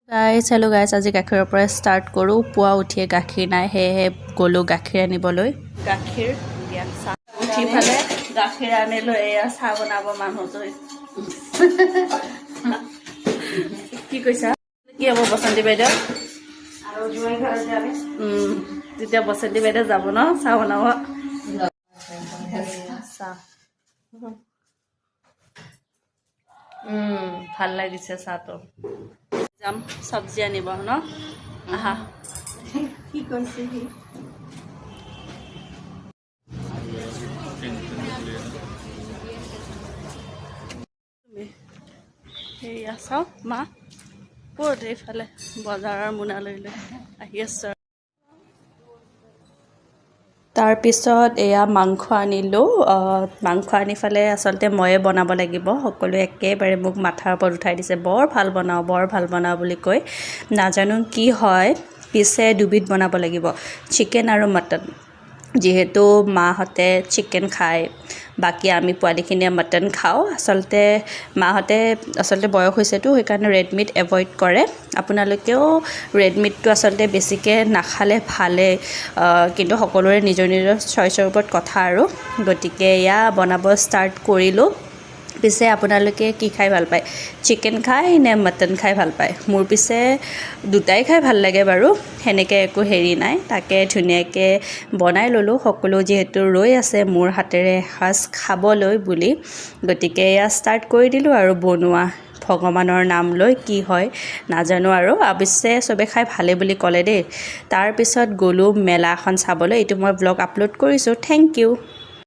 গাইছ হেল্ল' গাইছ আজি গাখীৰৰ পৰা ষ্টাৰ্ট কৰোঁ পুৱা উঠিয়ে গাখীৰ নাই সেয়েহে গ'লোঁ গাখীৰ আনিবলৈ গাখীৰ দিয়া চাহ উঠি ফালে গাখীৰ আনিলোঁ এয়া চাহ বনাব মানুহটো কি কৈছা কি হ'ব বসন্তী বাইদেউ আৰু জুৱাই ঘৰত যাবি তেতিয়া বসন্তী বাইদেউ যাব ন চাহ বনাব চাহ ভাল লাগিছে চাহটো যাম চব্জি আনিব ন আহা কি কৈছে সি সেয়া চাওক মা ক'ত এইফালে বজাৰৰ মোনা লৈ লৈ আহি আছোঁ তাৰপিছত এয়া মাংস আনিলোঁ মাংস আনি ফালে আচলতে ময়ে বনাব লাগিব সকলোৱে একেবাৰে মোক মাথাৰ ওপৰত উঠাই দিছে বৰ ভাল বনাওঁ বুলি কৈ নাজানো কি হয় পিছে দুবিধ বনাব লাগিব চিকেন আৰু মটন যিহেতু মাহঁতে চিকেন খায় বাকী আমি পোৱালিখিনিয়ে মটন খাওঁ মাহঁতে বয়স হৈছেতো সেইকাৰণে ৰেড মিট এভইড কৰে আপোনালোকেও ৰেড মিটটো বেছিকৈ নাখালে ভালে কিন্তু সকলোৰে নিজৰ নিজৰ চইচৰ ওপৰত কথা আৰু গতিকে এয়া বনাব ষ্টাৰ্ট কৰিলোঁ পিছে আপোনালোকে কি খাই ভাল পায় চিকেন খায় নে মটন খাই ভাল পায় মোৰ পিছে দুটাই খাই ভাল লাগে বাৰু সেনেকৈ একো হেৰি নাই তাকে ধুনীয়াকৈ বনাই ল'লোঁ সকলো যিহেতু ৰৈ আছে মোৰ হাতেৰে এসাঁজ খাবলৈ বুলি গতিকে এয়া ষ্টাৰ্ট কৰি দিলোঁ আৰু বনোৱা ভগৱানৰ নাম লৈ কি হয় নাজানো আৰু অৱশ্যে চবে খাই ভালে বুলি ক'লে দেই তাৰপিছত গ'লোঁ মেলা এখন চাবলৈ এইটো মই ব্লগ আপলোড কৰিছোঁ থেংক ইউ